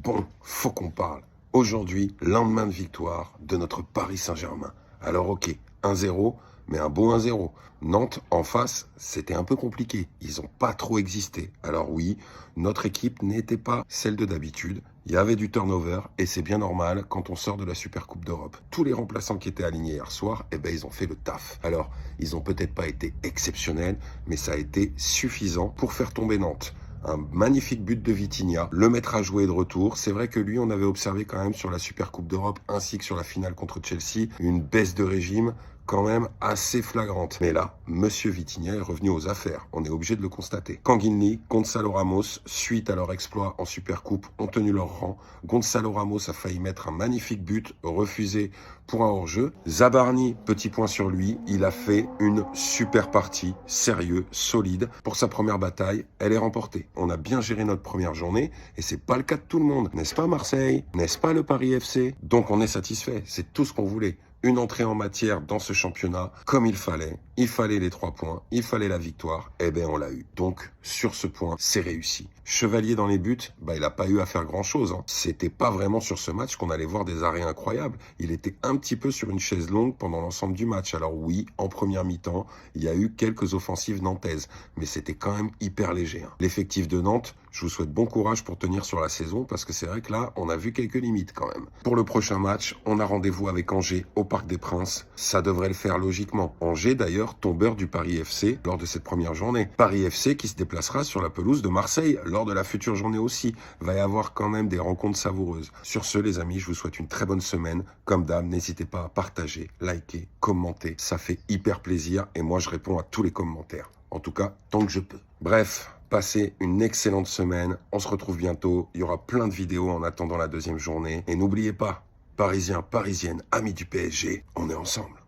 Bon, faut qu'on parle. Aujourd'hui, lendemain de victoire de notre Paris Saint-Germain. Alors ok, 1-0, mais un beau 1-0. Nantes, en face, c'était un peu compliqué. Ils n'ont pas trop existé. Alors oui, notre équipe n'était pas celle de d'habitude. Il y avait du turnover et c'est bien normal quand on sort de la Supercoupe d'Europe. Tous les remplaçants qui étaient alignés hier soir, ils ont fait le taf. Alors, ils n'ont peut-être pas été exceptionnels, mais ça a été suffisant pour faire tomber Nantes. Un magnifique but de Vitinha, le mettre à jouer de retour. C'est vrai que lui, on avait observé quand même sur la Supercoupe d'Europe ainsi que sur la finale contre Chelsea, une baisse de régime quand même assez flagrante. Mais là, Monsieur Vitinha est revenu aux affaires. On est obligé de le constater. Kanginli, Gonçalo Ramos, suite à leur exploit en Supercoupe, ont tenu leur rang. Gonçalo Ramos a failli mettre un magnifique but, refusé pour un hors-jeu. Zabarni, petit point sur lui, il a fait une super partie, sérieux, solide. Pour sa première bataille, elle est remportée. On a bien géré notre première journée et c'est pas le cas de tout le monde. N'est-ce pas Marseille? N'est-ce pas le Paris FC? Donc on est satisfait. C'est tout ce qu'on voulait. Une entrée en matière dans ce championnat comme il fallait. Il fallait les 3 points, il fallait la victoire. On l'a eu. Donc, sur ce point, c'est réussi. Chevalier dans les buts, il n'a pas eu à faire grand-chose. C'était pas vraiment sur ce match qu'on allait voir des arrêts incroyables. Il était un petit peu sur une chaise longue pendant l'ensemble du match. Alors oui, en première mi-temps, il y a eu quelques offensives nantaises, mais c'était quand même hyper léger. L'effectif de Nantes, je vous souhaite bon courage pour tenir sur la saison parce que c'est vrai que là, on a vu quelques limites quand même. Pour le prochain match, on a rendez-vous avec Angers au Parc des Princes. Ça devrait le faire logiquement. Angers d'ailleurs, tombeur du Paris FC lors de cette première journée. Paris FC qui se déplacera sur la pelouse de Marseille lors de la future journée aussi. Va y avoir quand même des rencontres savoureuses. Sur ce les amis, je vous souhaite une très bonne semaine. Comme d'hab, n'hésitez pas à partager, liker, commenter. Ça fait hyper plaisir et moi je réponds à tous les commentaires. En tout cas, tant que je peux. Bref. Passez une excellente semaine. On se retrouve bientôt. Il y aura plein de vidéos en attendant la deuxième journée. Et n'oubliez pas, Parisiens, Parisiennes, amis du PSG, on est ensemble.